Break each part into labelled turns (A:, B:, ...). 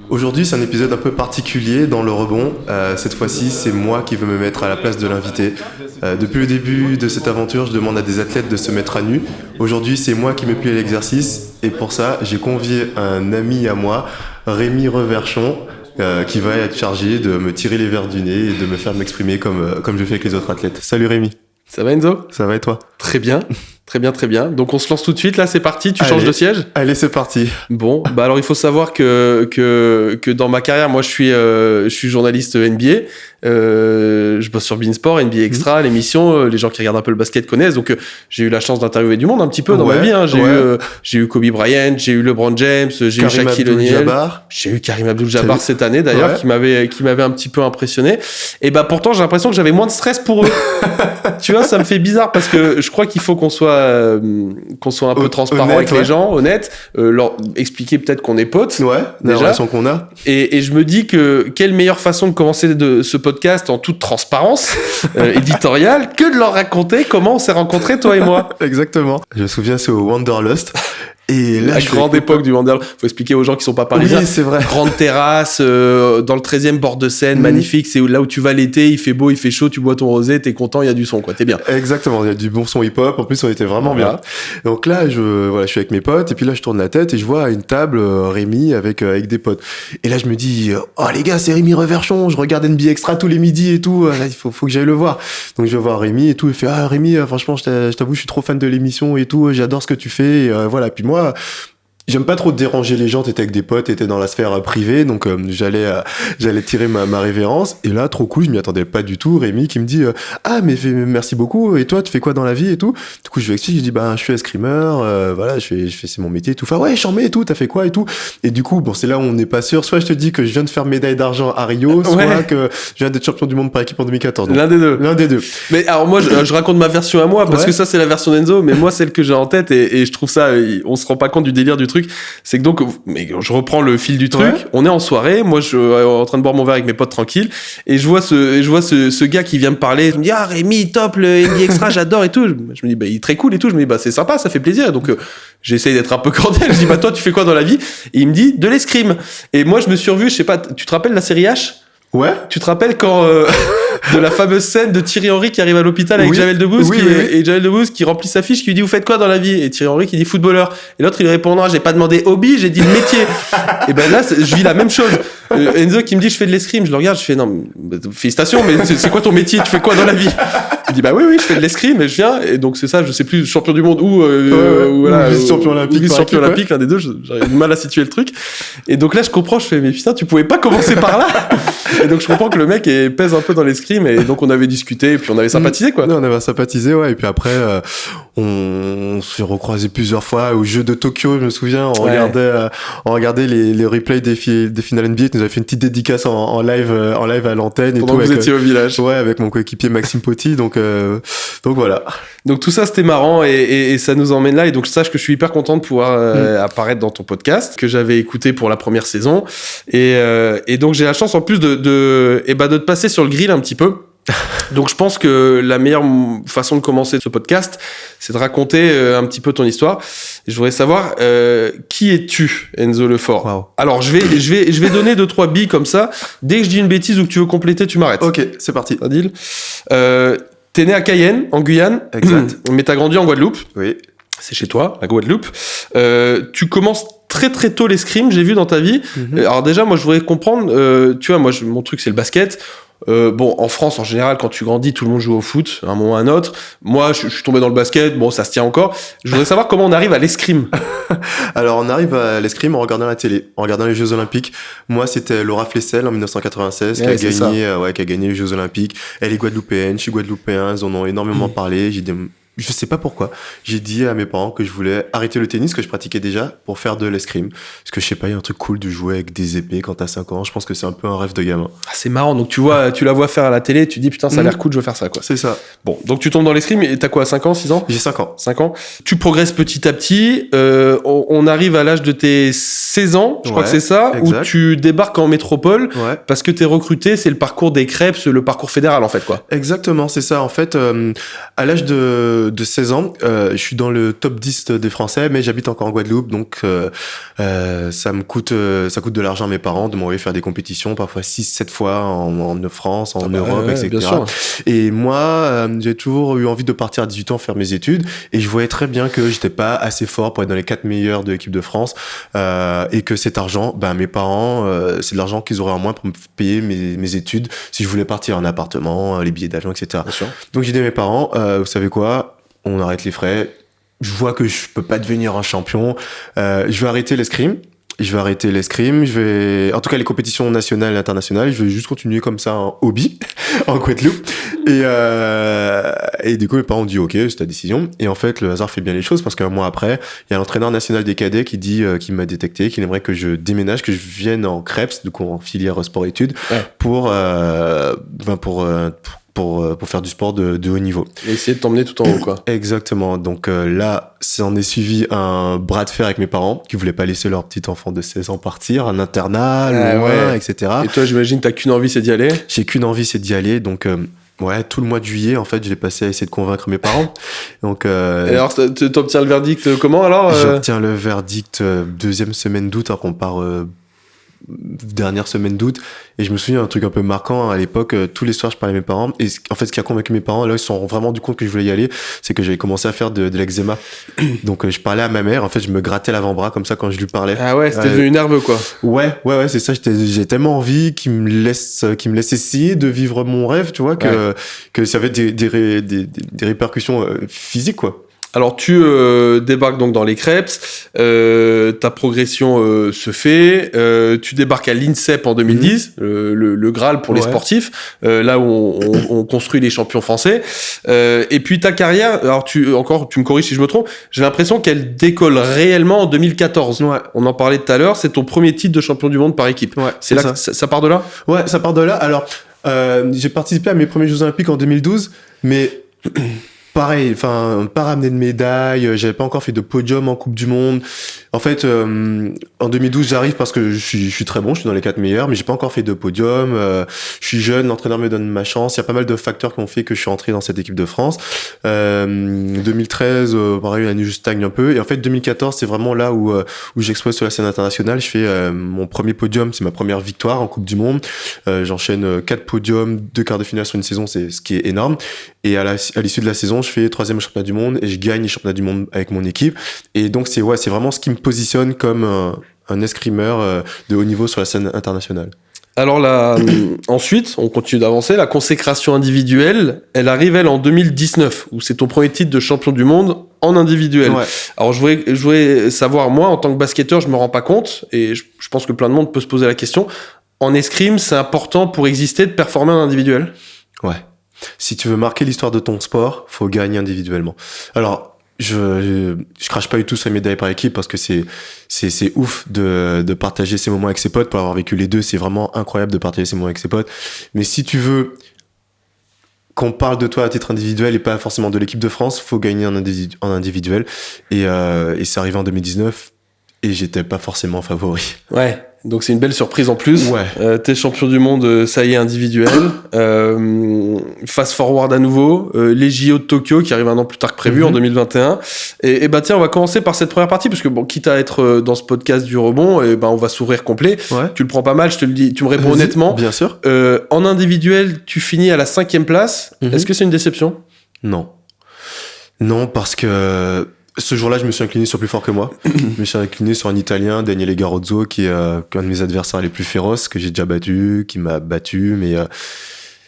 A: Aujourd'hui, c'est un épisode un peu particulier dans le rebond. Cette fois-ci, c'est moi qui veux me mettre à la place de l'invité. Depuis le début de cette aventure, je demande à des athlètes de se mettre à nu. Aujourd'hui, c'est moi qui me plie à l'exercice. Et pour ça, j'ai convié un ami à moi, Rémi Reverchon, qui va être chargé de me tirer les verres du nez et de me faire m'exprimer comme je fais avec les autres athlètes. Salut Rémi.
B: Ça va Enzo ?
A: Ça va et toi ?
B: Très bien. Très bien, très bien. Donc on se lance tout de suite, là c'est parti, tu changes de siège ?
A: Allez, c'est parti.
B: Bon, bah alors il faut savoir que dans ma carrière, moi je suis journaliste NBA, je bosse sur Beansport, NBA Extra, l'émission, les gens qui regardent un peu le basket connaissent, donc j'ai eu la chance d'interviewer du monde un petit peu dans ma vie, hein. J'ai eu Kobe Bryant, j'ai eu LeBron James, j'ai eu Shaquille O'Neal, j'ai eu Karim Abdul-Jabbar cette année d'ailleurs, qui m'avait un petit peu impressionné, et bah pourtant j'ai l'impression que j'avais moins de stress pour eux. Tu vois, ça me fait bizarre parce que je crois qu'il faut qu'on soit un peu transparent honnête, avec les gens, honnête, leur expliquer peut-être qu'on est potes,
A: la relation qu'on a.
B: Et je me dis que quelle meilleure façon de commencer ce podcast en toute transparence éditoriale que de leur raconter comment on s'est rencontrés, toi et moi.
A: Exactement. Je me souviens, c'est au Wanderlust. Et là,
B: la grande époque du Wanderlust. Faut expliquer aux gens qui sont pas parisiens.
A: Oui, c'est vrai.
B: Grande terrasse, dans le 13e bord de Seine, magnifique. C'est là où tu vas l'été, il fait beau, il fait chaud, tu bois ton rosé, t'es content, il y a du son, quoi. T'es bien.
A: Exactement. Il y a du bon son hip-hop. En plus, on était vraiment bien. Donc là, je suis avec mes potes. Et puis là, je tourne la tête et je vois à une table, Rémi avec des potes. Et là, je me dis, oh, les gars, c'est Rémi Reverchon. Je regarde NBA Extra tous les midis et tout. Là, il faut que j'aille le voir. Donc, je vais voir Rémi et tout. Il fait, ah, Rémi, franchement, je t'avoue, je suis trop fan de l'émission et tout. J'adore ce que tu fais. Et, voilà. Puis moi, j'aime pas trop déranger les gens, t'étais avec des potes, t'étais dans la sphère privée, donc j'allais tirer ma révérence. Et là, trop cool, je m'y attendais pas du tout. Rémi qui me dit ah mais merci beaucoup. Et toi, tu fais quoi dans la vie et tout. Du coup, je lui explique, je dis bah je suis escrimeur, voilà, je fais c'est mon métier et tout. Enfin ouais, chambé et tout. T'as fait quoi et tout. Et du coup, bon, c'est là où on n'est pas sûr. Soit je te dis que je viens de faire médaille d'argent à Rio, soit que je viens d'être champion du monde par équipe en 2014. Donc,
B: L'un des deux. Mais alors moi, je raconte ma version à moi parce que ça c'est la version d'Enzo, mais moi celle que j'ai en tête et je trouve ça, on se rend pas compte du délire du truc. C'est que donc, mais je reprends le fil du truc. On est en soirée, moi je suis en train de boire mon verre avec mes potes tranquilles, et je vois ce gars qui vient me parler. Je me dis ah Rémi top le NBA Extra, j'adore et tout. Je me dis bah il est très cool et tout. Je me dis bah c'est sympa, ça fait plaisir. Donc j'essaye d'être un peu cordial. Je dis bah toi tu fais quoi dans la vie ? Et il me dit de l'escrime. Et moi je me suis revu, je sais pas, tu te rappelles la série H ?
A: Ouais.
B: Tu te rappelles quand de la fameuse scène de Thierry Henry qui arrive à l'hôpital avec Jamel Debbouze et Jamel Debbouze qui remplit sa fiche, qui lui dit vous faites quoi dans la vie ? Et Thierry Henry qui dit footballeur. Et l'autre il lui répond non, j'ai pas demandé hobby, j'ai dit le métier. Et ben là je vis la même chose. Enzo qui me dit je fais de l'escrime, je le regarde, je fais non félicitations, mais c'est quoi ton métier ? Tu fais quoi dans la vie ? Il dit bah oui je fais de l'escrime et je viens, et donc c'est ça, je sais plus, champion du monde ou
A: vice-champion olympique,
B: l'un des deux, j'arrive du mal à situer le truc. Et donc là je comprends, je fais mais putain tu pouvais pas commencer par là. Et donc je comprends que le mec pèse un peu dans l'escrime, et donc on avait discuté et puis on avait sympathisé quoi.
A: On avait sympathisé, ouais. Et puis après on s'est recroisé plusieurs fois au jeu de Tokyo, je me souviens, on regardait les replays des finales NBA. Tu nous avais fait une petite dédicace en live à l'antenne.
B: Pendant que vous étiez au village.
A: Ouais, avec mon coéquipier Maxime Potti. Donc voilà.
B: Donc tout ça c'était marrant et ça nous emmène là, et donc sache que je suis hyper content de pouvoir apparaître dans ton podcast que j'avais écouté pour la première saison, et donc j'ai la chance en plus de te passer sur le grill un petit peu. Donc je pense que la meilleure façon de commencer ce podcast, c'est de raconter un petit peu ton histoire. Et je voudrais savoir qui es-tu, Enzo Lefort.
A: Wow.
B: Alors je vais donner 2-3 billes comme ça. Dès que je dis une bêtise ou que tu veux compléter, tu m'arrêtes.
A: Ok, c'est parti.
B: Un deal. T'es né à Cayenne, en Guyane.
A: Exact.
B: Mais t'as grandi en Guadeloupe.
A: Oui.
B: C'est chez toi, à Guadeloupe. Tu commences très très tôt l'escrime, j'ai vu dans ta vie. Alors déjà, moi je voudrais comprendre, tu vois, mon truc c'est le basket. Bon, en France, en général, quand tu grandis, tout le monde joue au foot, à un moment ou à un autre. Moi, je suis tombé dans le basket, bon, ça se tient encore. Je voudrais savoir comment on arrive à l'escrime.
A: Alors, on arrive à l'escrime en regardant la télé, en regardant les Jeux Olympiques. Moi, c'était Laura Flessel en 1996 qui a gagné les Jeux Olympiques. Elle est guadeloupéenne, je suis guadeloupéen, ils en ont énormément parlé. Je sais pas pourquoi, j'ai dit à mes parents que je voulais arrêter le tennis, que je pratiquais déjà, pour faire de l'escrime. Parce que je sais pas, il y a un truc cool de jouer avec des épées quand t'as 5 ans. Je pense que c'est un peu un rêve de gamin.
B: Ah, c'est marrant. Donc tu la vois faire à la télé, tu dis putain, ça a l'air cool, je veux faire ça, quoi.
A: C'est ça.
B: Bon, donc tu tombes dans l'escrime et t'as quoi, 5 ans, 6 ans ?
A: J'ai 5 ans.
B: 5 ans. Tu progresses petit à petit. On arrive à l'âge de tes 16 ans, je crois que c'est ça, exact. Où tu débarques en métropole parce que t'es recruté, c'est le parcours des Crêpes, le parcours fédéral en fait, quoi.
A: Exactement, c'est ça. En fait, à l'âge de de 16 ans. Je suis dans le top 10 des Français, mais j'habite encore en Guadeloupe, donc ça coûte de l'argent à mes parents de m'envoyer faire des compétitions, parfois 6-7 fois en France, en Europe, etc.
B: Bien sûr.
A: Et moi, j'ai toujours eu envie de partir à 18 ans faire mes études, et je voyais très bien que j'étais pas assez fort pour être dans les 4 meilleurs de l'équipe de France, et que cet argent, mes parents, c'est de l'argent qu'ils auraient en moins pour me payer mes études si je voulais partir en appartement, les billets d'avion, etc.
B: Bien sûr.
A: Donc j'ai dit à mes parents, vous savez quoi, on arrête les frais, je vois que je peux pas devenir un champion, je vais arrêter l'escrime. En tout cas les compétitions nationales et internationales, je vais juste continuer comme ça en hobby, en Guadeloupe. Et du coup, mes parents ont dit ok, c'est ta décision. Et en fait, le hasard fait bien les choses parce qu'un mois après, il y a l'entraîneur national des cadets qui m'a détecté, qu'il aimerait que je déménage, que je vienne en CREPS, du coup en filière sport-études, pour faire du sport de haut niveau.
B: Et essayer de t'emmener tout en haut, quoi.
A: Exactement. Donc là, ça en est suivi un bras de fer avec mes parents qui voulaient pas laisser leur petit enfant de 16 ans partir, un internat, loin, etc.
B: Et toi, j'imagine, t'as qu'une envie, c'est d'y aller?
A: J'ai qu'une envie, c'est d'y aller. Donc, tout le mois de juillet, en fait, je l'ai passé à essayer de convaincre mes parents. Donc,
B: et alors, t'obtiens le verdict comment, alors?
A: J'obtiens le verdict deuxième semaine d'août, alors qu'on part dernière semaine d'août, et je me souviens un truc un peu marquant à l'époque, tous les soirs je parlais à mes parents, et en fait ce qui a convaincu mes parents, là ils se sont vraiment rendu compte que je voulais y aller, c'est que j'avais commencé à faire de l'eczéma. Donc je parlais à ma mère, en fait je me grattais l'avant-bras comme ça quand je lui parlais.
B: Ah ouais, c'était devenu nerveux, quoi.
A: Ouais, c'est ça, j'ai tellement envie qu'il me laisse essayer de vivre mon rêve, tu vois, que ça avait des répercussions physiques, quoi.
B: Alors tu débarques donc dans les Creps, ta progression se fait, tu débarques à l'INSEP en 2010, le Graal pour les sportifs, là où on construit les champions français, et puis ta carrière, alors tu me corriges si je me trompe, j'ai l'impression qu'elle décolle réellement en 2014.
A: Ouais.
B: On en parlait tout à l'heure, c'est ton premier titre de champion du monde par équipe.
A: Ouais,
B: c'est là que ça part de là?
A: Ouais, ça part de là. Alors j'ai participé à mes premiers Jeux Olympiques en 2012, mais pareil, pas ramené de médaille, j'avais pas encore fait de podium en Coupe du Monde. En fait, en 2012, j'arrive parce que je suis très bon, je suis dans les 4 meilleurs, mais j'ai pas encore fait de podium. Je suis jeune, l'entraîneur me donne ma chance. Il y a pas mal de facteurs qui ont fait que je suis entré dans cette équipe de France. 2013, pareil, l'année je stagne un peu. Et en fait, 2014, c'est vraiment là où j'explose sur la scène internationale. Je fais mon premier podium, c'est ma première victoire en Coupe du Monde. J'enchaîne 4 podiums, 2 quarts de finale sur une saison, c'est ce qui est énorme. Et à l'issue de la saison, je fais 3e championnat du monde et je gagne les championnats du monde avec mon équipe. Et donc c'est vraiment ce qui me positionne comme un escrimeur de haut niveau sur la scène internationale.
B: Alors là, ensuite, on continue d'avancer. La consécration individuelle, elle arrive en 2019, où c'est ton premier titre de champion du monde en individuel. Ouais. Alors je voudrais savoir, moi, en tant que basketteur, je me rends pas compte, et je pense que plein de monde peut se poser la question. En escrime, c'est important pour exister de performer en individuel?
A: Ouais. Si tu veux marquer l'histoire de ton sport, faut gagner individuellement. Alors, je crache pas du tout sa médaille par équipe parce que c'est ouf de partager ces moments avec ses potes. Pour avoir vécu les deux, c'est vraiment incroyable de partager ces moments avec ses potes. Mais si tu veux qu'on parle de toi à titre individuel et pas forcément de l'équipe de France, faut gagner en individuel. Et c'est arrivé en 2019 et j'étais pas forcément favori.
B: Ouais. Donc c'est une belle surprise en plus.
A: Ouais.
B: T'es champion du monde, ça y est, individuel. Fast forward à nouveau. Les JO de Tokyo qui arrivent un an plus tard que prévu, en 2021. Et tiens, on va commencer par cette première partie parce que quitte à être dans ce podcast du rebond, on va s'ouvrir complet. Ouais. Tu le prends pas mal, je te le dis. Tu me réponds honnêtement.
A: Bien sûr.
B: En individuel, tu finis à la 5e place. Est-ce que c'est une déception?
A: Non. Non, parce que ce jour-là, je me suis incliné sur plus fort que moi. Je me suis incliné sur un Italien, Daniele Garozzo, qui est un de mes adversaires les plus féroces, que j'ai déjà battu, qui m'a battu, mais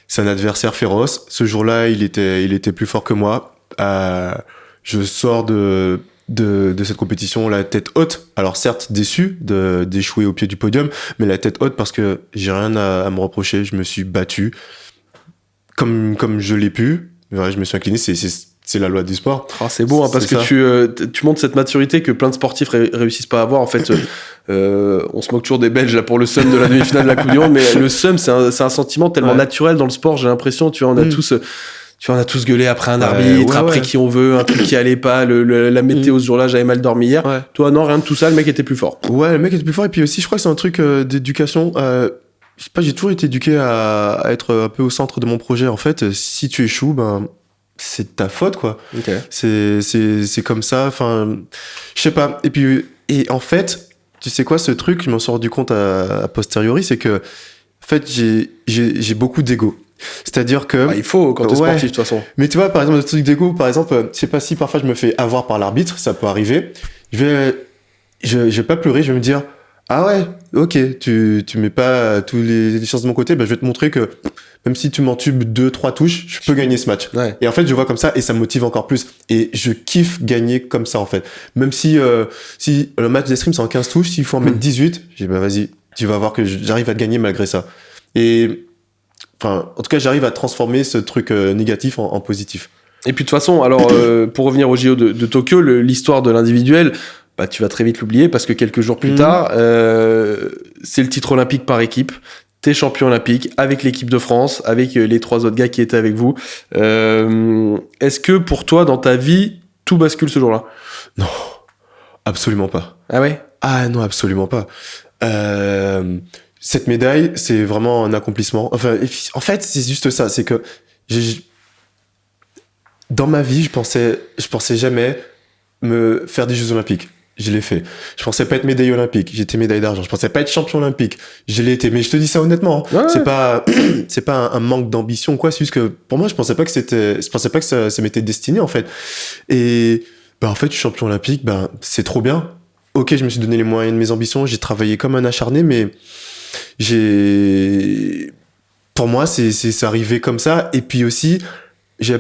A: c'est un adversaire féroce. Ce jour-là, il était plus fort que moi. Je sors de cette compétition la tête haute. Alors certes, déçu d'échouer au pied du podium, mais la tête haute parce que j'ai rien à me reprocher. Je me suis battu comme je l'ai pu. Ouais, je me suis incliné, c'est la loi du sport.
B: Oh, c'est beau, parce que tu montres cette maturité que plein de sportifs réussissent pas à avoir. En fait, on se moque toujours des Belges là, pour le seum de la demi-finale de la Coupe du Monde, mais le seum, c'est un sentiment tellement naturel dans le sport, j'ai l'impression. Tu vois, on a tous gueulé après un arbitre, après qui on veut, un truc qui allait pas, la météo ce jour-là, j'avais mal dormi hier. Ouais. Toi, non, rien de tout ça, le mec était plus fort.
A: Ouais, le mec était plus fort, et puis aussi, je crois que c'est un truc d'éducation. Je sais pas, j'ai toujours été éduqué à être un peu au centre de mon projet. En fait, si tu échoues, c'est de ta faute, quoi.
B: Ok.
A: C'est comme ça, enfin, je sais pas. Et en fait, tu sais quoi, ce truc, je m'en suis rendu compte à posteriori, c'est que, en fait, j'ai beaucoup d'ego. C'est-à-dire que...
B: Bah, il faut quand t'es sportif, de toute façon.
A: Mais tu vois, par exemple, le truc d'ego, par exemple, je sais pas si parfois je me fais avoir par l'arbitre, ça peut arriver. Je vais pas pleurer, je vais me dire, ah ouais, ok, tu mets pas tous les chances de mon côté, bah, je vais te montrer que même si tu m'entubes 2-3 touches, je peux gagner ce match.
B: Ouais.
A: Et en fait, je vois comme ça et ça me motive encore plus. Et je kiffe gagner comme ça, en fait. Même si le match d'escrime, c'est en 15 touches, s'il faut en mettre 18, je dis, bah vas-y, tu vas voir que j'arrive à te gagner malgré ça. Et, enfin, en tout cas, j'arrive à transformer ce truc négatif en positif.
B: Et puis de toute façon, alors pour revenir au JO de Tokyo, l'histoire de l'individuel, bah, tu vas très vite l'oublier parce que quelques jours plus tard, c'est le titre olympique par équipe. T'es champion olympique avec l'équipe de France, avec les 3 autres gars qui étaient avec vous. Est-ce que pour toi, dans ta vie, tout bascule ce jour-là ?
A: Non, absolument pas.
B: Ah ouais ?
A: Ah non, absolument pas. Cette médaille, c'est vraiment un accomplissement. Enfin, en fait, c'est juste ça. C'est que dans ma vie, je pensais jamais me faire des Jeux Olympiques. Je l'ai fait. Je pensais pas être médaille olympique. J'étais médaille d'argent. Je pensais pas être champion olympique. Je l'ai été. Mais je te dis ça honnêtement.
B: Ouais.
A: C'est pas un manque d'ambition, quoi. C'est juste que, pour moi, je pensais pas que ça m'était destiné, en fait. Et, bah, en fait, je suis champion olympique. Ben, c'est trop bien. Ok, je me suis donné les moyens de mes ambitions. J'ai travaillé comme un acharné, mais pour moi, c'est arrivé comme ça. Et puis aussi, j'avais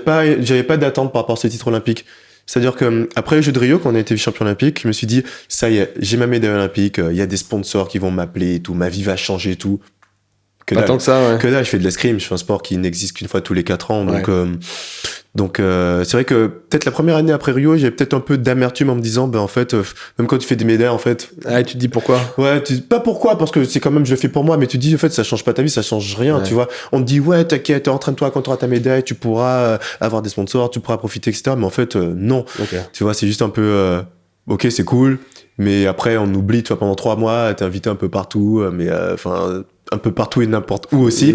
A: pas d'attente par rapport à ce titre olympique. C'est-à-dire que après les Jeux de Rio, quand on a été champion olympique, je me suis dit, ça y est, j'ai ma médaille olympique, il y a des sponsors qui vont m'appeler et tout, ma vie va changer et tout.
B: Pas tant que ça, ouais.
A: Que là, je fais de l'escrime, je fais un sport qui n'existe qu'une fois tous les 4 ans, donc c'est vrai que peut-être la première année après Rio, j'avais peut-être un peu d'amertume en me disant, ben en fait, même quand tu fais des médailles, en fait.
B: Ah, tu te dis pourquoi ?
A: Ouais, pas pourquoi, parce que c'est quand même, je le fais pour moi, mais tu te dis, en fait, ça change pas ta vie, ça change rien, tu vois. On te dit, ouais, t'inquiète, entraîne-toi, quand tu auras ta médaille, tu pourras avoir des sponsors, tu pourras profiter, etc. Mais en fait, non.
B: Okay.
A: Tu vois, c'est juste un peu, ok, c'est cool, mais après, on oublie, tu vois, pendant 3 mois, t'es invité un peu partout, mais enfin, un peu partout et n'importe où aussi.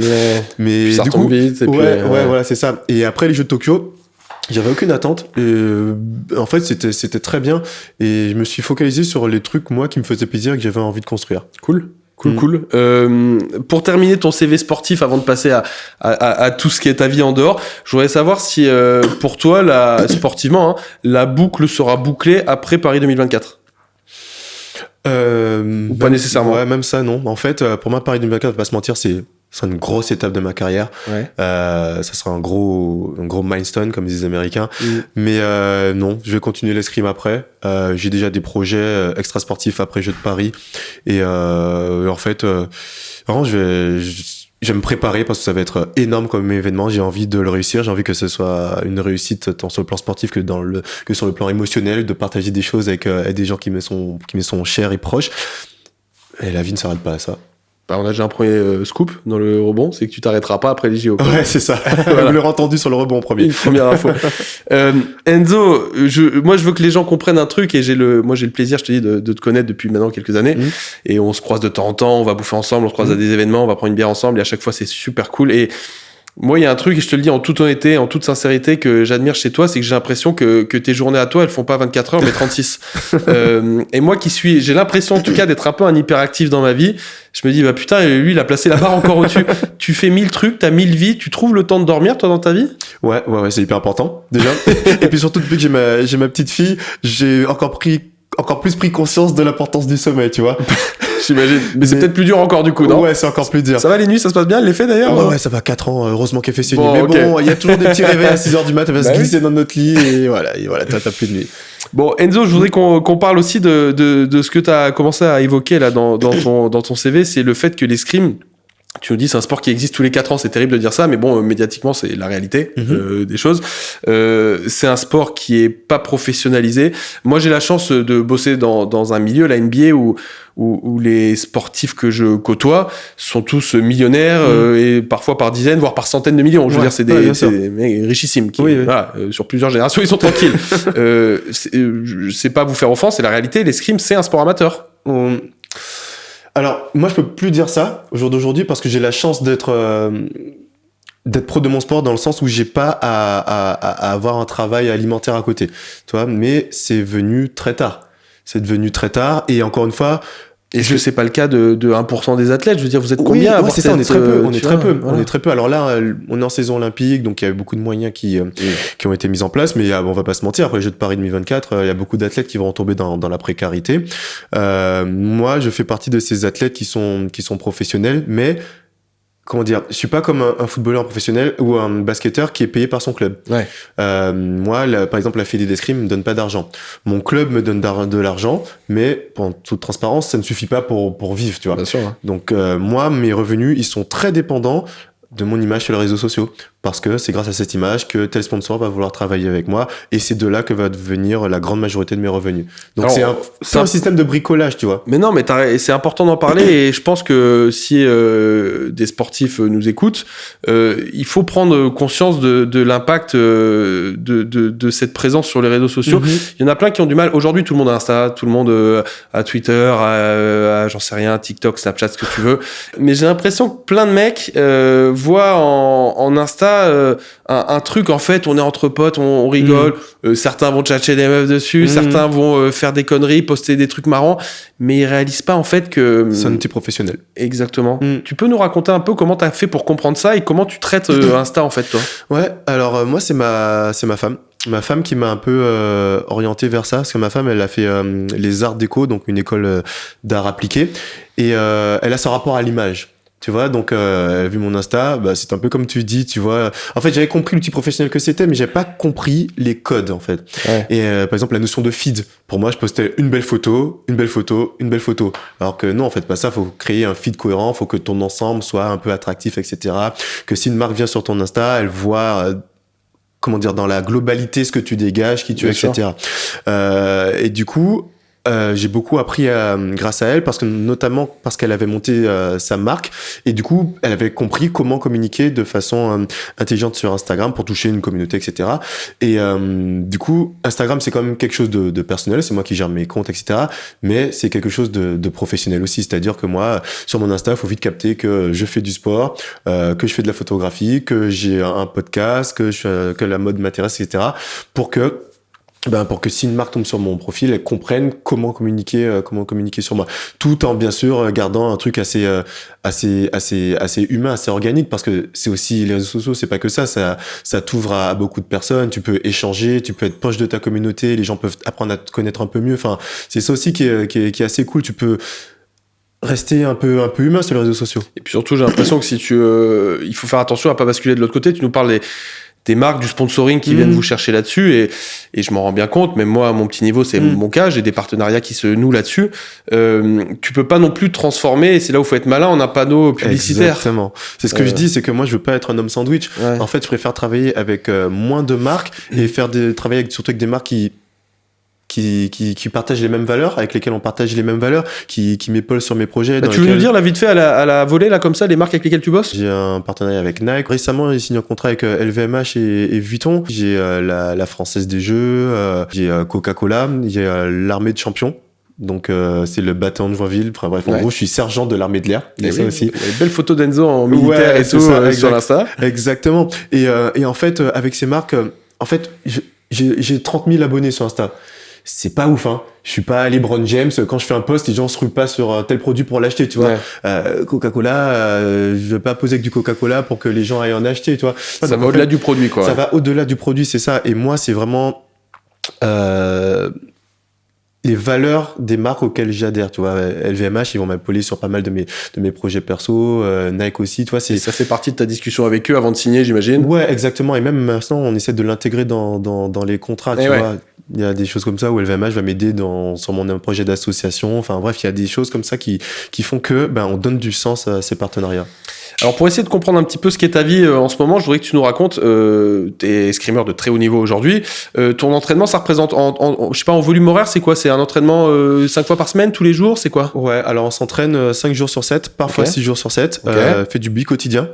A: Mais
B: puis ça
A: du
B: retombe
A: coup,
B: vite, et puis,
A: ouais, voilà, c'est ça. Et après les Jeux de Tokyo, j'avais aucune attente. En fait, c'était très bien. Et je me suis focalisé sur les trucs, moi, qui me faisaient plaisir et que j'avais envie de construire.
B: Cool. Pour terminer ton CV sportif, avant de passer à tout ce qui est ta vie en dehors, je voudrais savoir si, pour toi, sportivement, la boucle sera bouclée après Paris 2024. Ou pas nécessairement.
A: Ouais, même ça, non. En fait, pour moi, Paris 2024, on va pas se mentir, c'est une grosse étape de ma carrière.
B: Ouais.
A: Ça sera un gros milestone, comme disent les Américains. Mais non, je vais continuer l'escrime après. J'ai déjà des projets extra-sportifs après Jeux de Paris. Et en fait, vraiment, je vais me préparer parce que ça va être énorme comme événement. J'ai envie de le réussir. J'ai envie que ce soit une réussite tant sur le plan sportif que sur le plan émotionnel, de partager des choses avec des gens qui me sont chers et proches. Et la vie ne s'arrête pas à ça.
B: Bah, on a déjà un premier scoop dans le rebond, c'est que tu t'arrêteras pas après les JO.
A: Ouais, c'est ça.
B: Voilà.
A: Vous l'aurez entendu sur le rebond en premier.
B: Une première info. Enzo, moi je veux que les gens comprennent un truc et j'ai le plaisir, je te dis, de te connaître depuis maintenant quelques années. Et on se croise de temps en temps, on va bouffer ensemble, on se croise à des événements, on va prendre une bière ensemble et à chaque fois c'est super cool. Et moi, il y a un truc, et je te le dis en toute honnêteté, en toute sincérité, que j'admire chez toi, c'est que j'ai l'impression que tes journées à toi, elles font pas 24 heures, mais 36. Et moi j'ai l'impression en tout cas d'être un peu un hyperactif dans ma vie. Je me dis, bah putain, lui, il a placé la barre encore au-dessus. Tu fais 1000 trucs, t'as 1000 vies, tu trouves le temps de dormir, toi, dans ta vie ?
A: Ouais, c'est hyper important, déjà. Et puis surtout, depuis que j'ai ma petite fille, j'ai encore plus pris conscience de l'importance du sommeil, tu vois.
B: J'imagine. Mais c'est peut-être plus dur encore, du coup, non ?
A: Ouais, c'est encore plus dur.
B: Ça va les nuits, ça se passe bien, elle les fait d'ailleurs ?
A: Ouais, ça va 4 ans, heureusement qu'elle fait ses nuits.
B: Bon,
A: Mais
B: okay.
A: bon, il y a toujours des petits réveils à 6h du mat, elle va se glisser dans notre lit et voilà, t'as plus de nuit.
B: Bon, Enzo, je voudrais qu'on parle aussi de ce que tu as commencé à évoquer là dans ton CV, c'est le fait que l'escrime, tu nous dis c'est un sport qui existe tous les 4 ans, c'est terrible de dire ça, mais bon, médiatiquement, c'est la réalité des choses. C'est un sport qui est pas professionnalisé. Moi, j'ai la chance de bosser dans un milieu, la NBA, où les sportifs que je côtoie sont tous millionnaires et parfois par dizaines, voire par centaines de millions. Je veux dire, c'est des mecs richissimes qui, voilà, sur plusieurs générations, ils sont tranquilles. C'est pas vous faire offense, c'est la réalité. L'escrime, c'est un sport amateur.
A: Alors, moi, je peux plus dire ça au jour d'aujourd'hui parce que j'ai la chance d'être d'être pro de mon sport dans le sens où j'ai pas à avoir un travail alimentaire à côté, tu vois, mais c'est devenu très tard. Et encore une fois,
B: est-ce que c'est pas le cas de 1% des athlètes? Je veux dire, vous êtes combien à
A: ouais,
B: avoir
A: c'est ça, on est très peu,
B: voilà.
A: on est très peu. Alors là, on est en saison olympique, donc il y a eu beaucoup de moyens qui ont été mis en place, mais on va pas se mentir, après les Jeux de Paris 2024, il y a beaucoup d'athlètes qui vont tomber dans la précarité. Moi, je fais partie de ces athlètes qui sont professionnels, mais comment dire, je suis pas comme un footballeur professionnel ou un basketteur qui est payé par son club.
B: Ouais.
A: Moi, par exemple, la Fédé d'escrime me donne pas d'argent. Mon club me donne de l'argent, mais pour toute transparence, ça ne suffit pas pour vivre, tu vois.
B: Bien sûr. Hein.
A: Donc moi, mes revenus, ils sont très dépendants de mon image sur les réseaux sociaux, parce que c'est grâce à cette image que tel sponsor va vouloir travailler avec moi, et c'est de là que va venir la grande majorité de mes revenus. Donc c'est un système de bricolage, tu vois.
B: Mais non, mais c'est important d'en parler, et je pense que si des sportifs nous écoutent, il faut prendre conscience de l'impact de cette présence sur les réseaux sociaux. Il y en a plein qui ont du mal. Aujourd'hui, tout le monde a Insta, tout le monde a Twitter, j'en sais rien, TikTok, Snapchat, ce que tu veux. Mais j'ai l'impression que plein de mecs voient en Insta un truc, en fait, on est entre potes, on rigole, certains vont tchatcher des meufs dessus, certains vont faire des conneries, poster des trucs marrants, mais ils réalisent pas en fait que...
A: C'est un outil professionnel.
B: Exactement. Tu peux nous raconter un peu comment t'as fait pour comprendre ça et comment tu traites Insta en fait, toi?
A: Ouais, alors moi c'est ma femme. Ma femme qui m'a un peu orienté vers ça, parce que ma femme, elle a fait les arts déco, donc une école d'art appliqué, et elle a ce rapport à l'image. Tu vois, donc elle a vu mon Insta, c'est un peu comme tu dis, tu vois. En fait, j'avais compris l'outil professionnel que c'était, mais j'avais pas compris les codes, en fait. Ouais. Et par exemple, la notion de feed. Pour moi, je postais une belle photo, une belle photo, une belle photo. Alors que non, en fait, pas ça. Faut créer un feed cohérent, faut que ton ensemble soit un peu attractif, etc. Que si une marque vient sur ton Insta, elle voit comment dire, dans la globalité ce que tu dégages, qui tu es, etc. Et du coup, j'ai beaucoup appris grâce à elle, notamment parce qu'elle avait monté sa marque, et du coup elle avait compris comment communiquer de façon intelligente sur Instagram pour toucher une communauté, etc. Et du coup Instagram c'est quand même quelque chose de personnel, c'est moi qui gère mes comptes, etc. Mais c'est quelque chose de professionnel aussi, c'est-à-dire que moi sur mon Insta il faut vite capter que je fais du sport, que je fais de la photographie, que j'ai un podcast, que la mode m'intéresse, etc. pour que si une marque tombe sur mon profil, elle comprenne comment communiquer sur moi, tout en bien sûr gardant un truc assez humain, assez organique, parce que c'est aussi les réseaux sociaux, c'est pas que ça t'ouvre à beaucoup de personnes, tu peux échanger, tu peux être proche de ta communauté, les gens peuvent apprendre à te connaître un peu mieux. Enfin, c'est ça aussi qui est assez cool. Tu peux rester un peu humain sur les réseaux sociaux.
B: Et puis surtout, j'ai l'impression que si il faut faire attention à pas basculer de l'autre côté. Tu nous parles des marques, du sponsoring qui viennent vous chercher là-dessus, et je m'en rends bien compte, même moi à mon petit niveau c'est mon cas, j'ai des partenariats qui se nouent là-dessus. Tu peux pas non plus travailler, et c'est là où il faut être malin, en un panneau publicitaire.
A: Exactement, c'est ce que je dis, c'est que moi je veux pas être un homme sandwich. En fait je préfère travailler avec moins de marques et travailler surtout avec des marques qui partagent les mêmes valeurs, avec lesquelles on partage les mêmes valeurs, qui m'épaulent sur mes projets.
B: Tu veux nous dire là vite fait à la volée là comme ça les marques avec lesquelles tu bosses?
A: J'ai un partenariat avec Nike. Récemment j'ai signé un contrat avec LVMH et Vuitton. J'ai la Française des Jeux, j'ai Coca-Cola, j'ai l'armée de champions. Donc c'est le bataillon de Joinville. Enfin bref, en gros je suis sergent de l'armée de l'air.
B: Et ça aussi. Il y a une belle photo d'Enzo en militaire et tout ça, sur l'Insta.
A: Exactement. Et en fait avec ces marques, en fait j'ai 30 000 abonnés sur Insta. C'est pas ouf, hein. Je suis pas LeBron James. Quand je fais un post, les gens se ruent pas sur tel produit pour l'acheter, tu vois. Coca-Cola, je vais pas poser que du Coca-Cola pour que les gens aillent en acheter, tu vois.
B: Ça va au-delà du produit, quoi.
A: Ça va au-delà du produit, c'est ça. Et moi, c'est vraiment les valeurs des marques auxquelles j'adhère, tu vois. LVMH, ils vont m'appeler sur pas mal de mes projets perso, Nike aussi, tu vois.
B: Ça fait partie de ta discussion avec eux avant de signer, j'imagine.
A: Ouais, exactement. Et même maintenant, on essaie de l'intégrer dans les contrats, tu vois. Il y a des choses comme ça où LVMH va m'aider sur mon projet d'association. Enfin bref, il y a des choses comme ça qui font que on donne du sens à ces partenariats.
B: Alors pour essayer de comprendre un petit peu ce qu'est ta vie en ce moment, je voudrais que tu nous racontes, t'es escrimeur de très haut niveau aujourd'hui, ton entraînement ça représente je sais pas, en volume horaire c'est quoi? C'est un entraînement 5 fois par semaine, tous les jours, c'est quoi?
A: Ouais, alors on s'entraîne 5 jours sur 7, parfois 6 jours sur 7, fait du bi quotidien.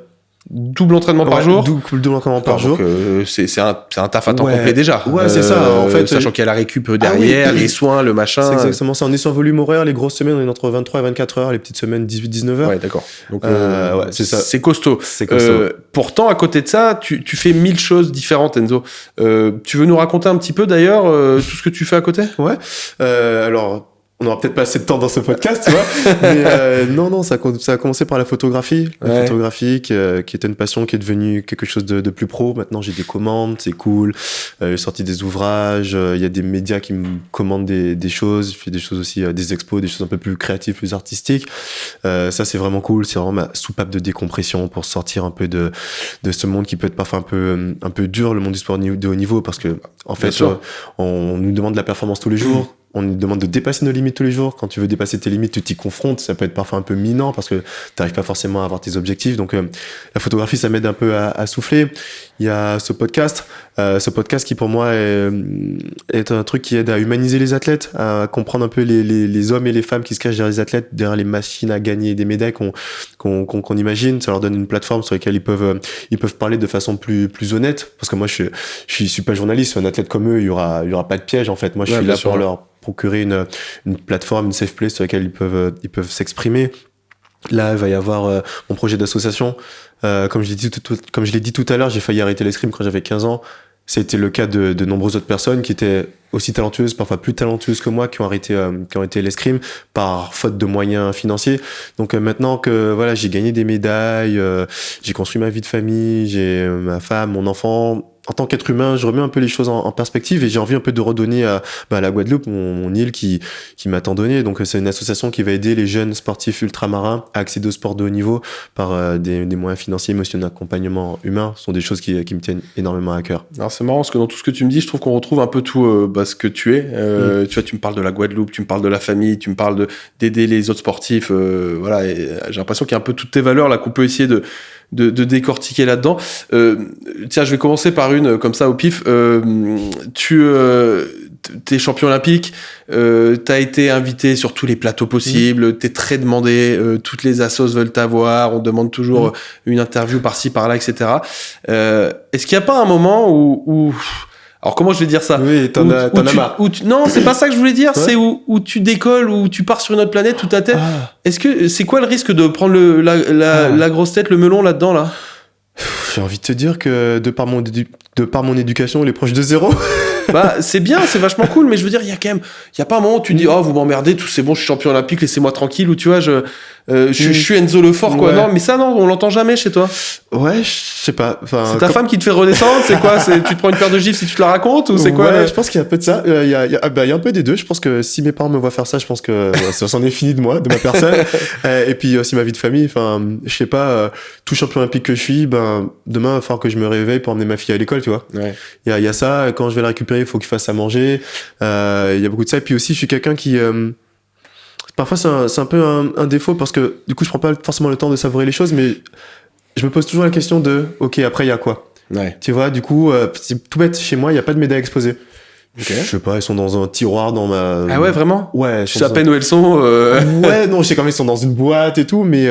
B: Double entraînement par jour.
A: Double entraînement par jour.
B: Donc, c'est un taf à temps complet déjà.
A: Ouais, c'est ça. En fait,
B: sachant qu'il y a la récup derrière, les soins, le machin.
A: C'est exactement ça. On est sur volume horaire. Les grosses semaines, on est entre 23 et 24 heures. Les petites semaines, 18-19 heures.
B: Ouais, d'accord. Donc,
A: c'est ça.
B: C'est costaud.
A: C'est costaud.
B: Pourtant, à côté de ça, tu fais 1000 choses différentes, Enzo. Tu veux nous raconter un petit peu d'ailleurs tout ce que tu fais à côté?
A: Ouais. Alors, on n'aura peut-être pas assez de temps dans ce podcast, tu vois. Mais non, ça a commencé par la photographie. La photographie qui était une passion qui est devenue quelque chose de plus pro. Maintenant, j'ai des commandes, c'est cool. J'ai sorti des ouvrages. Il y a des médias qui me commandent des choses. Je fais des choses aussi, des expos, des choses un peu plus créatives, plus artistiques. Ça, c'est vraiment cool. C'est vraiment ma soupape de décompression pour sortir un peu de ce monde qui peut être parfois un peu dur, le monde du sport de haut niveau, parce que en fait, on nous demande de la performance tous les jours. On nous demande de dépasser nos limites tous les jours. Quand tu veux dépasser tes limites, tu t'y confrontes. Ça peut être parfois un peu minant parce que t'arrives pas forcément à avoir tes objectifs. Donc, la photographie, ça m'aide un peu à souffler. Il y a ce podcast qui pour moi est un truc qui aide à humaniser les athlètes, à comprendre un peu les hommes et les femmes qui se cachent derrière les athlètes, derrière les machines à gagner des médailles qu'on imagine. Ça leur donne une plateforme sur laquelle ils peuvent parler de façon plus honnête. Parce que moi, je suis pas journaliste. Un athlète comme eux, il y aura pas de piège, en fait. Moi, je suis là pour leur procurer une plateforme, une safe place sur laquelle ils peuvent s'exprimer. Là, il va y avoir mon projet d'association. Comme je l'ai dit tout à l'heure, j'ai failli arrêter l'escrime quand j'avais 15 ans. C'était le cas de nombreuses autres personnes qui étaient aussi talentueuses, parfois plus talentueuses que moi, qui ont arrêté l'escrime par faute de moyens financiers. Donc maintenant que voilà, j'ai gagné des médailles, j'ai construit ma vie de famille, j'ai ma femme, mon enfant. En tant qu'être humain, je remets un peu les choses en perspective et j'ai envie un peu de redonner à la Guadeloupe, mon île qui m'a tant donné. Donc c'est une association qui va aider les jeunes sportifs ultramarins à accéder au sport de haut niveau par des moyens financiers, émotionnels, accompagnement humain. Ce sont des choses qui me tiennent énormément à cœur.
B: Alors c'est marrant parce que dans tout ce que tu me dis, je trouve qu'on retrouve un peu tout ce que tu es. Tu vois, tu me parles de la Guadeloupe, tu me parles de la famille, tu me parles d'aider les autres sportifs. Voilà, et j'ai l'impression qu'il y a un peu toutes tes valeurs là qu'on peut essayer de décortiquer là-dedans. Tiens, je vais commencer par une comme ça au pif. T'es champion olympique, t'as été invité sur tous les plateaux possibles, t'es très demandé, toutes les assos veulent t'avoir, on demande toujours une interview par-ci, par-là, etc. Est-ce qu'il n'y a pas un moment où alors comment je vais dire ça?
A: Oui, t'en as marre.
B: Non, c'est pas ça que je voulais dire. Ouais. C'est où tu décolles, où tu pars sur une autre planète, toute ta tête. Est-ce que c'est quoi le risque de prendre la grosse tête, le melon là-dedans là?
A: J'ai envie de te dire que de par mon éducation, on est proche de zéro.
B: Bah c'est bien, c'est vachement cool, mais je veux dire, il y a pas un moment où tu dis oh vous m'emmerdez, tout c'est bon, je suis champion olympique, laissez-moi tranquille, ou tu vois je suis Enzo Lefort quoi. Ouais. Non, mais ça non, on l'entend jamais chez toi.
A: Ouais, je sais pas. Enfin,
B: c'est ta femme qui te fait redescendre, c'est quoi? Tu te prends une paire de gifles si tu te la racontes ou c'est quoi?
A: Ouais, je pense qu'il y a un peu de ça. Il y a un peu des deux. Je pense que si mes parents me voient faire ça, je pense que ça s'en est fini de moi, de ma personne. Et puis aussi ma vie de famille. Enfin, je sais pas, tout champion olympique que je suis, demain il va falloir que je me réveille pour emmener ma fille à l'école, tu vois. Ouais. Il y a ça. Quand je vais la récupérer, il faut qu'il fasse à manger. Il y a beaucoup de ça. Et puis aussi, je suis quelqu'un qui parfois c'est un peu un défaut parce que du coup je prends pas forcément le temps de savourer les choses, mais je me pose toujours la question de ok, après il y a quoi? Ouais. Tu vois, du coup c'est tout bête, chez moi il y a pas de médailles exposées. Okay. Je sais pas, ils sont dans un tiroir dans ma...
B: Ah ouais, vraiment?
A: Ouais.
B: Tu sais à peine où elles sont
A: Ouais, non, je sais quand même ils sont dans une boîte et tout, mais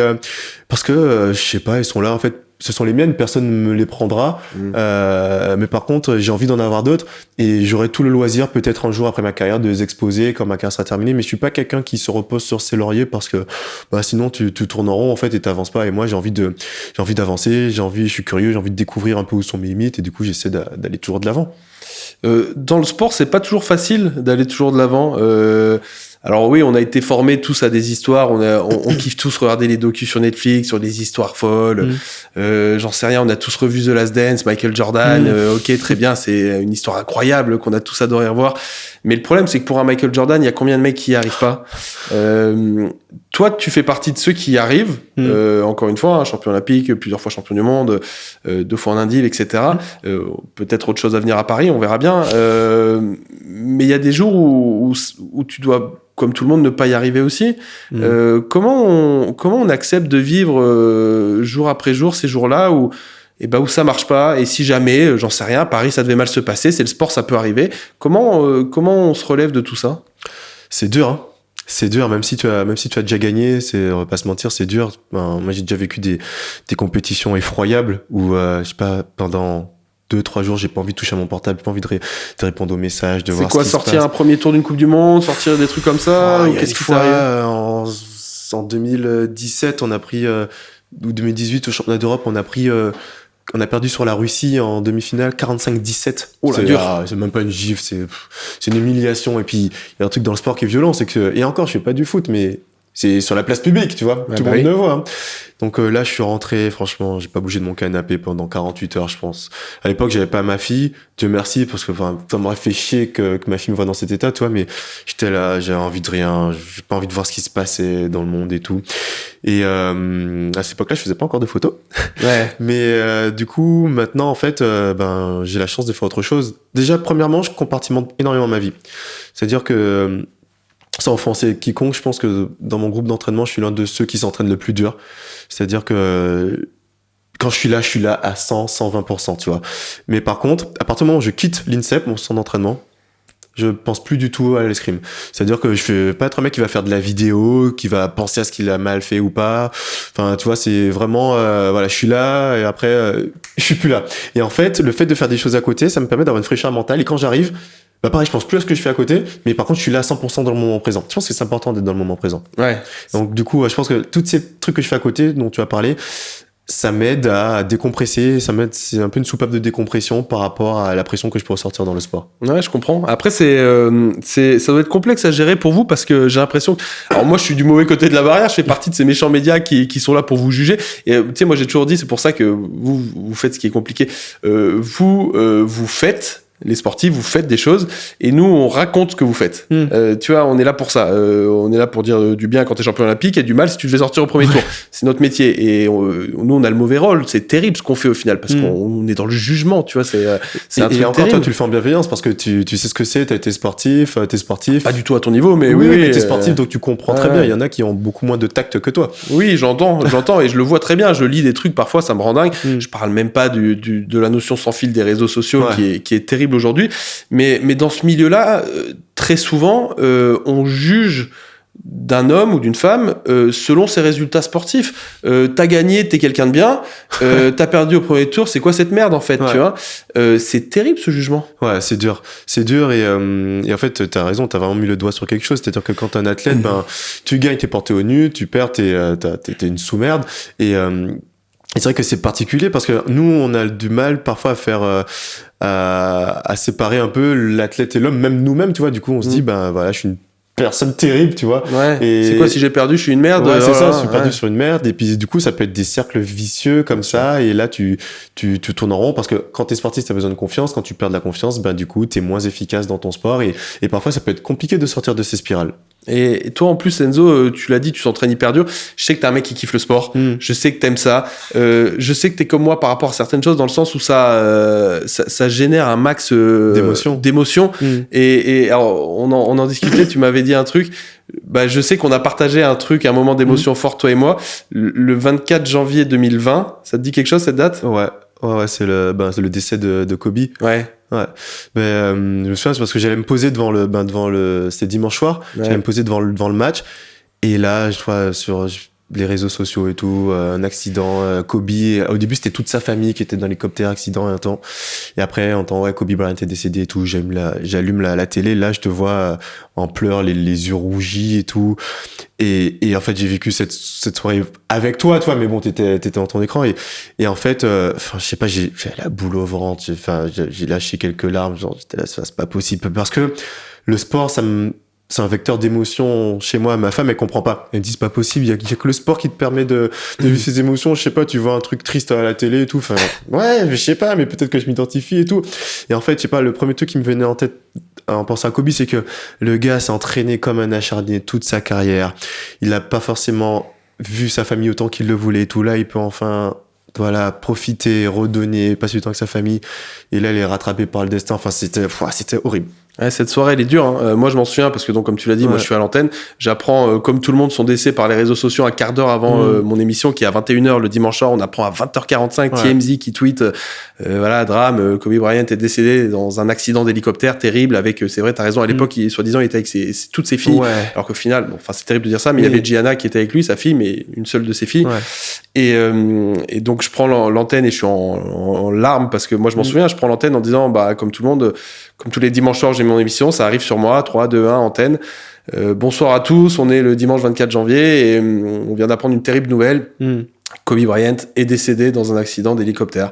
A: parce que je sais pas, ils sont là en fait. Ce sont les miennes, personne ne me les prendra. Mais par contre, j'ai envie d'en avoir d'autres et j'aurai tout le loisir peut-être un jour après ma carrière de les exposer quand ma carrière sera terminée. Mais je suis pas quelqu'un qui se repose sur ses lauriers parce que sinon tu tournes en rond en fait et t'avances pas. Et moi j'ai envie d'avancer, je suis curieux, j'ai envie de découvrir un peu où sont mes limites et du coup j'essaie d'aller toujours de l'avant.
B: Dans le sport, c'est pas toujours facile d'aller toujours de l'avant. Alors oui, on a été formés tous à des histoires, on kiffe tous regarder les docus sur Netflix, sur des histoires folles, j'en sais rien, on a tous revu The Last Dance, Michael Jordan, ok, très bien, c'est une histoire incroyable qu'on a tous adoré revoir, mais le problème c'est que pour un Michael Jordan, il y a combien de mecs qui y arrivent pas? Toi, tu fais partie de ceux qui y arrivent, encore une fois, champion olympique, plusieurs fois champion du monde, 2 fois en Indie, etc. Peut-être autre chose à venir à Paris, on verra bien, mais il y a des jours où tu dois, comme tout le monde, ne pas y arriver aussi. Comment on accepte de vivre jour après jour ces jours-là où ça marche pas, et si jamais, j'en sais rien, à Paris ça devait mal se passer, c'est le sport, ça peut arriver. Comment on se relève de tout ça?
A: C'est dur, hein. C'est dur, même si tu as déjà gagné, on va pas se mentir, c'est dur. Ben, moi, j'ai déjà vécu des compétitions effroyables où, je sais pas, pendant 2-3 jours, j'ai pas envie de toucher à mon portable, pas envie de répondre aux messages, de voir
B: C'est quoi,
A: ce qui se
B: sortir
A: passe.
B: un premier tour d'une Coupe du Monde, sortir des trucs comme ça, ou
A: Il y a
B: qu'est-ce
A: des
B: qui
A: fois,
B: t'arrive?
A: en 2017, on a pris, ou 2018 au championnat d'Europe, on a perdu sur la Russie en demi-finale 45-17.
B: Oh là, dur.
A: C'est même pas une gifle, c'est une humiliation. Et puis, il y a un truc dans le sport qui est violent, c'est que, et encore, je fais pas du foot, mais c'est sur la place publique, tu vois.
B: Ouais,
A: Tout le
B: bah
A: monde
B: oui.
A: le voit. Hein. Donc là, je suis rentré, franchement, j'ai pas bougé de mon canapé pendant 48 heures, je pense. À l'époque, j'avais pas ma fille, Dieu merci, parce que ça m'aurait fait chier que ma fille me voit dans cet état, tu vois, mais j'étais là, j'avais envie de rien, j'ai pas envie de voir ce qui se passait dans le monde et tout. Et à cette époque-là, je faisais pas encore de photos.
B: Ouais.
A: Mais du coup, maintenant, en fait, j'ai la chance de faire autre chose. Déjà, premièrement, je compartimente énormément ma vie. C'est-à-dire que, sans offenser quiconque, je pense que dans mon groupe d'entraînement, je suis l'un de ceux qui s'entraînent le plus dur. C'est-à-dire que quand je suis là à 100, 120%, tu vois. Mais par contre, à partir du moment où je quitte l'INSEP, mon centre d'entraînement, je pense plus du tout à l'escrime. C'est-à-dire que je vais pas être un mec qui va faire de la vidéo, qui va penser à ce qu'il a mal fait ou pas. Enfin, tu vois, c'est vraiment, voilà, je suis là et après, je suis plus là. Et en fait, le fait de faire des choses à côté, ça me permet d'avoir une fraîcheur mentale. Et quand j'arrive, bah pareil, je pense plus à ce que je fais à côté, mais par contre, je suis là à 100% dans le moment présent. Je pense que c'est important d'être dans le moment présent.
B: Ouais.
A: Donc du coup, je pense que tous ces trucs que je fais à côté, dont tu as parlé, ça m'aide à décompresser, c'est un peu une soupape de décompression par rapport à la pression que je peux ressortir dans le sport.
B: Ouais, je comprends. Après, ça doit être complexe à gérer pour vous parce que j'ai l'impression que, alors moi, je suis du mauvais côté de la barrière. Je fais partie de ces méchants médias qui sont là pour vous juger. Et tu sais, moi, j'ai toujours dit, c'est pour ça que vous faites ce qui est compliqué. Vous faites. Les sportifs, vous faites des choses et nous, on raconte ce que vous faites. Tu vois, on est là pour ça. On est là pour dire du bien quand t'es champion olympique et du mal si tu devais sortir au premier tour. C'est notre métier. Et nous, on a le mauvais rôle. C'est terrible ce qu'on fait au final parce qu'on est dans le jugement. Tu vois, c'est un truc
A: et encore,
B: terrible.
A: toi, tu le fais en bienveillance parce que tu sais ce que c'est. T'as été sportif, t'es sportif.
B: Pas du tout à ton niveau, mais
A: oui,
B: oui.
A: mais t'es sportif, donc tu comprends très
B: ouais.
A: bien. Il y en a qui ont beaucoup moins de tact que toi.
B: Oui, j'entends et je le vois très bien. Je lis des trucs parfois, ça me rend dingue. Je parle même pas de la notion sans fil des réseaux sociaux qui est terrible aujourd'hui. Mais dans ce milieu-là, très souvent, on juge d'un homme ou d'une femme selon ses résultats sportifs. T'as gagné, t'es quelqu'un de bien. T'as perdu au premier tour, c'est quoi cette merde en fait, tu vois? C'est terrible ce jugement.
A: Ouais, c'est dur. C'est dur et en fait, t'as raison, t'as vraiment mis le doigt sur quelque chose. C'est-à-dire que quand t'es un athlète, tu gagnes, t'es porté au nu, tu perds, t'es une sous-merde. Et c'est vrai que c'est particulier parce que nous, on a du mal parfois à faire à séparer un peu l'athlète et l'homme, même nous-mêmes, tu vois. Du coup, on se dit, voilà, je suis une personne terrible, tu vois.
B: Ouais.
A: Et
B: c'est quoi si j'ai perdu, je suis une merde.
A: Ouais, c'est ça, je suis perdu sur une merde. Et puis du coup, ça peut être des cercles vicieux comme ça. Et là, tu tournes en rond parce que quand t'es sportif, t'as besoin de confiance. Quand tu perds de la confiance, du coup, t'es moins efficace dans ton sport. Et parfois, ça peut être compliqué de sortir de ces spirales.
B: Et toi, en plus, Enzo, tu l'as dit, tu t'entraînes hyper dur. Je sais que t'es un mec qui kiffe le sport. Je sais que t'aimes ça. Je sais que t'es comme moi par rapport à certaines choses dans le sens où ça génère un max d'émotions. Et alors, on en discutait, tu m'avais dit un truc. Je sais qu'on a partagé un truc, un moment d'émotion fort, toi et moi. Le 24 janvier 2020, ça te dit quelque chose, cette date?
A: Ouais, c'est le décès de Kobe.
B: Ouais.
A: Mais je me souviens, c'est parce que j'allais me poser devant c'était dimanche soir. Ouais. J'allais me poser devant le match. Et là, je vois sur les réseaux sociaux et tout, un accident, Kobe. Au début, c'était toute sa famille qui était dans l'hélicoptère, accident et un temps. Et après, on entend, Kobe Bryant est décédé et tout. J'allume la télé. Là, je te vois en pleurs, les yeux rougis et tout. Et en fait, j'ai vécu cette soirée avec toi, mais bon, t'étais dans ton écran. Et en fait, je sais pas, j'ai fait la boule au ventre. J'ai lâché quelques larmes. Genre, j'étais là, c'est pas possible. Parce que le sport, c'est un vecteur d'émotion chez moi. Ma femme, elle comprend pas. Elle me dit, c'est pas possible. Il y a que le sport qui te permet de vivre ces émotions. Je sais pas, tu vois un truc triste à la télé et tout. Enfin, ouais, je sais pas, mais peut-être que je m'identifie et tout. Et en fait, je sais pas, le premier truc qui me venait en tête en pensant à Kobe, c'est que le gars s'est entraîné comme un acharné toute sa carrière. Il a pas forcément vu sa famille autant qu'il le voulait et tout. Là, il peut enfin, profiter, redonner, passer du temps avec sa famille. Et là, il est rattrapé par le destin. Enfin, c'était horrible.
B: Ouais, cette soirée, elle est dure. Hein. Moi, je m'en souviens parce que, donc, comme tu l'as dit, moi, je suis à l'antenne. J'apprends, comme tout le monde, son décès par les réseaux sociaux un quart d'heure avant mon émission qui est à 21h le dimanche soir. On apprend à 20h45 TMZ qui tweet, voilà, drame, Kobe Bryant est décédé dans un accident d'hélicoptère terrible avec, c'est vrai, t'as raison, à l'époque, soi-disant, il était avec toutes ses filles. Ouais. Alors qu'au final, bon, enfin, c'est terrible de dire ça, mais il y avait Gianna qui était avec lui, sa fille, mais une seule de ses filles. Ouais. Et donc, je prends l'antenne et je suis en larmes parce que moi, je m'en souviens, je prends l'antenne en disant, bah, comme tout le monde, comme tous les dimanches soirs, j'ai mon émission, ça arrive sur moi, 3, 2, 1, antenne. Bonsoir à tous, on est le dimanche 24 janvier et on vient d'apprendre une terrible nouvelle. Kobe Bryant est décédé dans un accident d'hélicoptère.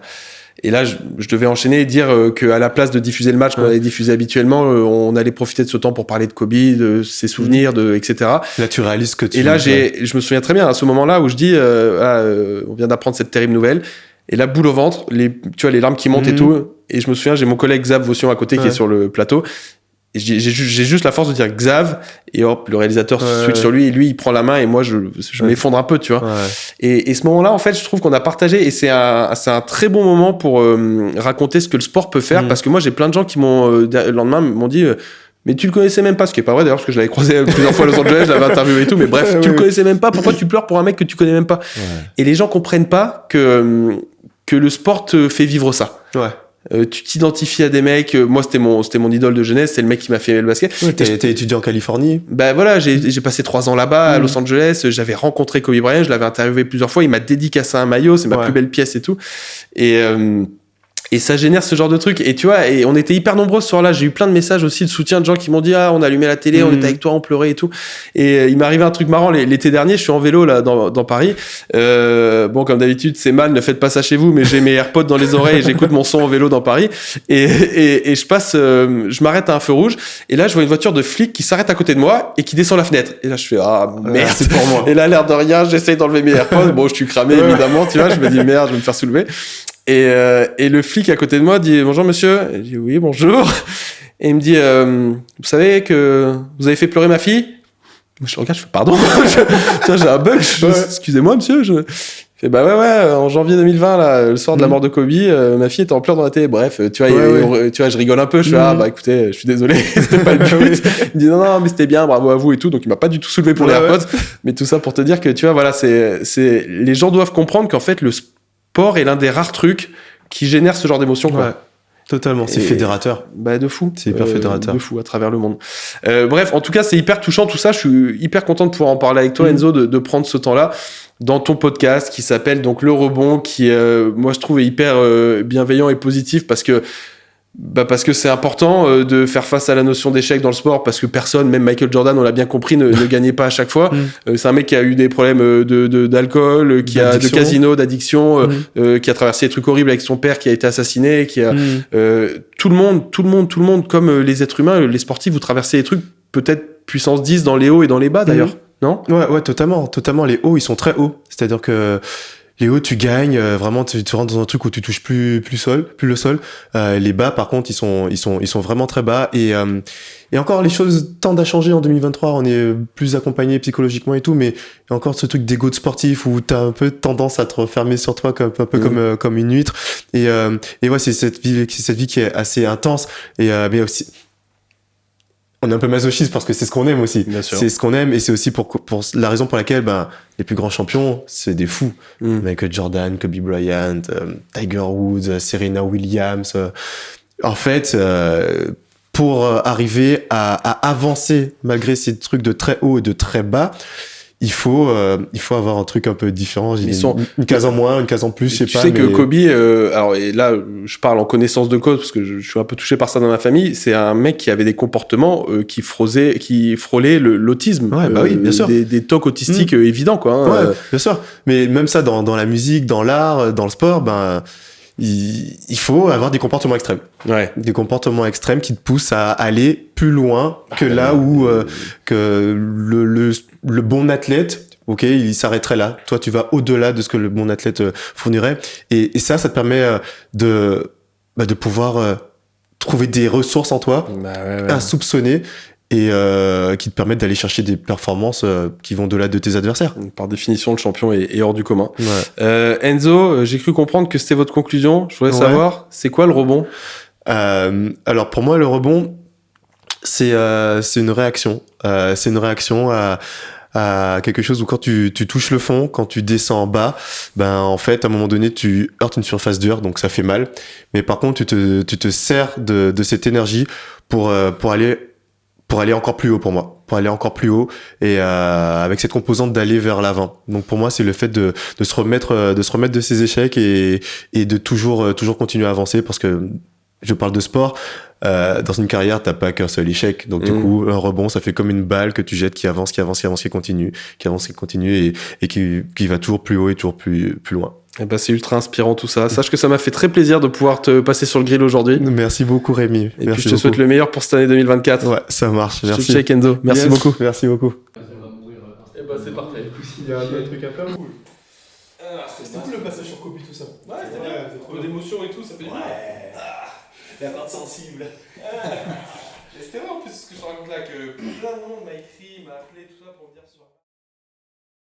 B: Et là, je devais enchaîner et dire qu'à la place de diffuser le match qu'on allait diffuser habituellement, on allait profiter de ce temps pour parler de Kobe, de ses souvenirs, etc. Là,
A: tu réalises que tu...
B: Et là, je me souviens très bien à ce moment-là où je dis, on vient d'apprendre cette terrible nouvelle. Et là, boule au ventre, tu vois, les larmes qui montent et tout. Et je me souviens, j'ai mon collègue Xav Vaution à côté qui est sur le plateau. Et j'ai juste la force de dire Xav, et hop, le réalisateur switch sur lui, et lui, il prend la main, et moi, je m'effondre un peu, tu vois. Et ce moment-là, en fait, je trouve qu'on a partagé, et c'est un très bon moment pour raconter ce que le sport peut faire, parce que moi, j'ai plein de gens qui m'ont, le lendemain, m'ont dit... mais tu le connaissais même pas, ce qui est pas vrai d'ailleurs, parce que je l'avais croisé plusieurs fois à Los Angeles, je l'avais interviewé et tout, mais bref, tu le connaissais même pas, pourquoi tu pleures pour un mec que tu connais même pas? Et les gens comprennent pas que le sport te fait vivre ça. Tu t'identifies à des mecs, moi c'était mon idole de jeunesse, c'est le mec qui m'a fait aimer le basket.
A: T'es étudiant en Californie.
B: Ben voilà, j'ai passé 3 ans là-bas à Los Angeles, j'avais rencontré Kobe Bryant, je l'avais interviewé plusieurs fois, il m'a dédicacé un maillot, c'est ma plus belle pièce et tout. Et ça génère ce genre de truc. Et tu vois, et on était hyper nombreux ce soir-là. J'ai eu plein de messages aussi de soutien de gens qui m'ont dit, on a allumé la télé, on était avec toi, on pleurait et tout. Et il m'est arrivé un truc marrant l'été dernier. Je suis en vélo là dans Paris. Bon, comme d'habitude, c'est mal, ne faites pas ça chez vous, mais j'ai mes AirPods dans les oreilles et j'écoute mon son en vélo dans Paris. Et je passe, je m'arrête à un feu rouge. Et là, je vois une voiture de flic qui s'arrête à côté de moi et qui descend la fenêtre. Et là, je fais, merde, c'est pour moi. Et là, l'air de rien, j'essaye d'enlever mes AirPods. Bon, je suis cramé évidemment, tu vois. Je me dis merde, je vais me faire soulever. Et le flic à côté de moi dit bonjour monsieur. Et je dis oui bonjour. Et il me dit vous savez que vous avez fait pleurer ma fille. Je regarde, je fais pardon. J'ai un bug. Excusez-moi monsieur. Je fais bah ouais en janvier 2020 là, le soir de la mort de Kobe, ma fille était en pleurs dans la télé. Bref, tu vois, tu vois, je rigole un peu. Je fais bah écoutez, je suis désolé, c'était pas le but. Il me dit non mais c'était bien, bravo à vous et tout. Donc il m'a pas du tout soulevé pour les AirPods. Mais tout ça pour te dire que tu vois voilà, c'est les gens doivent comprendre qu'en fait le sport est l'un des rares trucs qui génère ce genre d'émotion, quoi.
A: Ouais, totalement. C'est fédérateur.
B: Bah, de fou.
A: C'est hyper fédérateur.
B: De fou, à travers le monde. Bref, en tout cas, c'est hyper touchant, tout ça. Je suis hyper content de pouvoir en parler avec toi, Enzo, de prendre ce temps-là dans ton podcast qui s'appelle donc Le Rebond, qui, moi, je trouve est hyper bienveillant et positif parce que c'est important de faire face à la notion d'échec dans le sport parce que personne, même Michael Jordan, on l'a bien compris, ne gagnait pas à chaque fois. C'est un mec qui a eu des problèmes d'alcool, qui a de casino, d'addiction, qui a traversé des trucs horribles avec son père qui a été assassiné, qui a tout le monde, comme les êtres humains, les sportifs, vous traversez des trucs peut-être puissance 10 dans les hauts et dans les bas d'ailleurs, non? Ouais,
A: totalement. Les hauts, ils sont très hauts. C'est-à-dire que les hauts, tu gagnes, vraiment, tu rentres dans un truc où tu touches plus le sol. Les bas, par contre, ils sont vraiment très bas. Et encore, les choses tendent à changer en 2023. On est plus accompagné psychologiquement et tout, mais il y a encore ce truc d'ego de sportif où t'as un peu tendance à te refermer sur toi comme une huître. Et ouais, c'est cette vie qui est assez intense. Et, mais aussi, on est un peu masochiste parce que c'est ce qu'on aime aussi.
B: Bien sûr.
A: C'est ce qu'on aime et c'est aussi pour la raison pour laquelle les plus grands champions, c'est des fous. Michael Jordan, Kobe Bryant, Tiger Woods, Serena Williams. En fait, pour arriver à avancer malgré ces trucs de très haut et de très bas, il faut avoir un truc un peu différent. Une case en moins, une case en plus, je sais pas.
B: Tu sais que Kobe, alors et là, je parle en connaissance de cause parce que je suis un peu touché par ça dans ma famille. C'est un mec qui avait des comportements qui frôlaient l'autisme.
A: Ouais, bah oui, bien sûr.
B: Des tocs autistiques évidents, quoi. Hein,
A: ouais, bien sûr. Mais même ça, dans la musique, dans l'art, dans le sport, il faut avoir des comportements extrêmes.
B: Ouais.
A: Des comportements extrêmes qui te poussent à aller plus loin que là où que le bon athlète, ok, il s'arrêterait là. Toi, tu vas au-delà de ce que le bon athlète fournirait. Et ça te permet de pouvoir trouver des ressources en toi, insoupçonnées, et qui te permettent d'aller chercher des performances qui vont au-delà de tes adversaires.
B: Par définition, le champion est hors du commun.
A: Ouais.
B: Enzo, j'ai cru comprendre que c'était votre conclusion. Je voudrais savoir, c'est quoi le rebond?
A: Alors pour moi, le rebond, C'est une réaction. C'est une réaction à quelque chose où quand tu touches le fond, quand tu descends en bas, ben en fait à un moment donné tu heurtes une surface dure, donc ça fait mal. Mais par contre tu te sers de cette énergie pour aller encore plus haut pour moi, pour aller encore plus haut et avec cette composante d'aller vers l'avant. Donc pour moi c'est le fait de se remettre de ses échecs et de toujours continuer à avancer parce que je parle de sport. Dans une carrière, t'as pas qu'un seul échec. Donc, du coup, un rebond, ça fait comme une balle que tu jettes qui avance, qui continue, et qui va toujours plus haut et toujours plus loin.
B: Eh ben, c'est ultra inspirant tout ça. Sache que ça m'a fait très plaisir de pouvoir te passer sur le grill aujourd'hui.
A: Merci beaucoup, Rémi.
B: Et puis, je te souhaite le meilleur pour cette année 2024.
A: Ouais, ça marche. Merci.
B: Je te check, Enzo. Merci beaucoup.
A: Merci beaucoup.
B: Eh ben, c'est parfait.
A: Il y a un autre truc à faire ou?
C: C'était cool le passage sur Kobe, tout ça.
B: Ouais, c'était bien. Trop d'émotions et tout, ça fait du bien.
C: La part sensible.
B: C'était vrai en plus ce que je te raconte là, que plein de monde m'a écrit, m'a appelé, tout ça pour me dire.